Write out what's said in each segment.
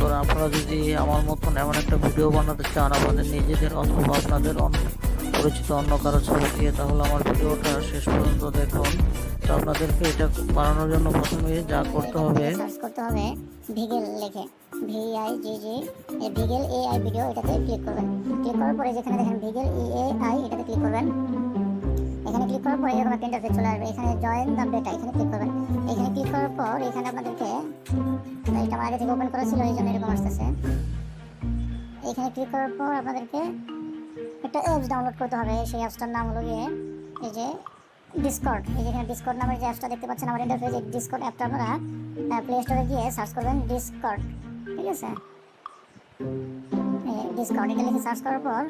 করেন। আপনারা যদি আমার মতন এমন একটা ভিডিও বানাতে চান আপনাদের নিজেদের অথবা আপনাদের পরিচিত অন্য কারো ছবি দিয়ে, তাহলে আমার ভিডিওটা শেষ পর্যন্ত দেখুন। তো আপনাদেরকে এটা বানানোর জন্য প্রথমে যা করতে হবে, সার্চ করতে হবে ভিগেল লিখে, VIGG, ভিগেল AI ভিডিও, এটাতে ক্লিক করবেন। ক্লিক করার পরে যেখানে দেখেন ভিগেল AI, এটাতে ক্লিক করবেন। এখানে ক্লিক করার পরে এরকম একটা ইন্টারফেস চলে আসবে। এখানে জয়েন দ্য বেটা, এখানে ক্লিক করবেন। এখানে ক্লিক করার পর এখানে আপনাদেরকে, এটা আমার আগে থেকে ওপেন করা ছিল এই জন্য এরকম আসতেছে। এখানে ক্লিক করার পর আপনাদেরকে একটা অ্যাপস ডাউনলোড করতে হবে। সেই অ্যাপসটার নাম হলো গিয়ে এই যে ডিসকর্ড। এই যে এখানে ডিসকর্ড নামের যে অ্যাপসটা দেখতে পাচ্ছেন আমার ইন্টারফেস, এই ডিসকর্ড অ্যাপটা আপনারা প্লে স্টোরে গিয়ে সার্চ করবেন ডিসকর্ড, ঠিক আছে? ডিসকর্ড এটা লিখে সার্চ করার পর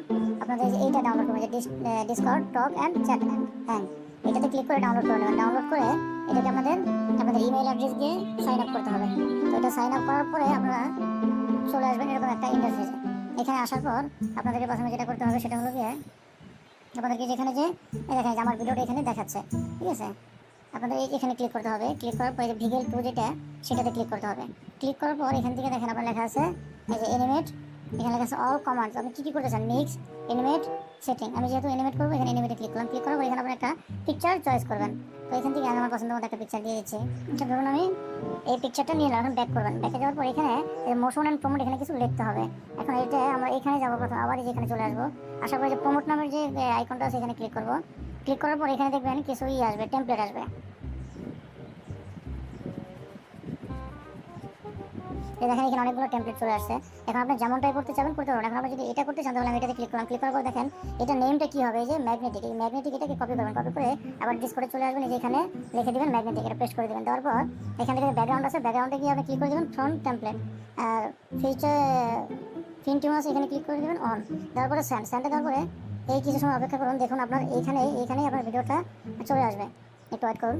আপনাদের যে এইটা ডাউনলোড করবেন, যে ডিসকর্ড টক অ্যান্ড চ্যাট হ্যাঁ, এটাতে ক্লিক করে ডাউনলোড করে নেবেন। ডাউনলোড করে এটাকে আপনাদের ইমেল অ্যাড্রেস দিয়ে সাইন আপ করতে হবে। তো এটা সাইন আপ করার পরে আপনারা চলে আসবেন এরকম একটা ইন্টারফেসে। এখানে আসার পর আপনাদেরকে প্রথমে যেটা করতে হবে সেটা হলো গিয়ে আপনাদেরকে যেখানে যে দেখেন যে আমার ভিডিওটা এখানে দেখাচ্ছে, ঠিক আছে? আপনাদের এখানে ক্লিক করতে হবে। ক্লিক করার পরে ভিগেল 2 যেটা, সেটাতে ক্লিক করতে হবে। ক্লিক করার পর এখান থেকে দেখেন আপনার লেখা আছে এই যে অ্যানিমেট, এখানে লেখা আছে অল কমান্ডস। আপনি কী করতে চান? Mix, animate, setting. আমি যেহেতু অ্যানিমেট করবো এখানে অ্যানিমেটে ক্লিক করলাম। ক্লিক করার পর এখানে আপনার একটা পিকচার চয়েস করবেন। তো এখান থেকে আমি আমার পছন্দ মতো একটা পিকচার দিয়ে দিচ্ছি। আচ্ছা, ধরুন আমি এই পিকচারটা নিয়ে নিলাম। এখন ব্যাক করবেন। ব্যাকে যাওয়ার পর এখানে মোশন অ্যান্ড প্রমোট, এখানে কিছু লিখতে হবে। এখন এটা আমরা এখানে যাবো প্রথম, আবার এখানে চলে আসবো। আসার পরে যে প্রমোট নামের যে আইকনটা আছে এখানে ক্লিক করবো। ক্লিক করার পর এখানে দেখবেন কিছু আসবে, টেমপ্লেট আসবে। দেখেন এখানে অনেকগুলো টেমপ্লেট চলে আসছে। এখন আপনি যেমনটাই করতে চাবেন করতে পারবেন। এখন আপনি যদি এটা করতে চান তাহলে আমি এটাতে ক্লিক করলাম। ক্লিক করার পর দেখেন এটা নেমটা কি হবে, এই যে ম্যাগনেটিক। এই ম্যাগনেটিক এটাকে কপি করবেন। কপি করে আবার ডিসকর্ডে চলে আসবেন। এই যে এখানে লিখে দিবেন ম্যাগনেটিক, এটা পেস্ট করে দিবেন। দেওয়ার পর এখান থেকে ব্যাকগ্রাউন্ড আছে, ব্যাকগ্রাউন্ডে গিয়ে আপনি ক্লিক করে দেবেন ফ্রন্ট টেমপ্লেট, আর ফিচার ফিনটিমাস এখানে ক্লিক করে দেবেন অন। দেওয়ার পরে স্যান্ডে দেওয়ার পরে এই কিছু সময় অপেক্ষা করুন। দেখুন আপনার এইখানেই আপনার ভিডিওটা চলে আসবে। একটু ওয়েট করুন।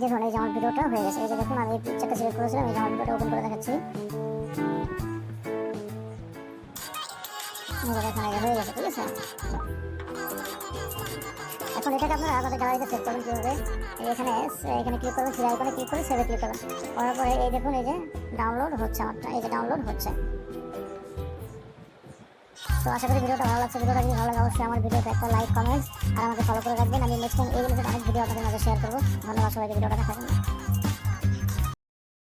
দেখুন এই যে আমার ভিডিওটা হয়ে গেছে। এই যে দেখুন আমি এই পিকচারটা সিলেক্ট করেছিলাম। এই যে আমার ভিডিওটা ওপেন করে দেখাচ্ছি। দেখুন এই যে হয়ে গেছে, ঠিক আছে? এখন এটাকে আপনারা আমাদের গ্যালারিতে সেভ করবেন কীভাবে? এখানে ক্লিক করবেন, থ্রি আইকনে ক্লিক করে সেভে ক্লিক করবেন। করার পরে এই দেখুন এই যে ডাউনলোড হচ্ছে আমারটা, এই যে ডাউনলোড হচ্ছে। তো আশা করি ভিডিওটা ভালো লাগছে। ভিডিওটা যদি ভালো লাগে অবশ্যই আমার ভিডিওতে একটা লাইক, কমেন্টস আর আমাকে ফলো করে রাখবেন। আমি নেক্সট টাইম এই রিলেটেড অনেক ভিডিও আপনাদের মাঝে শেয়ার করবো। ধন্যবাদ সবাইকে ভিডিওটা দেখার জন্য।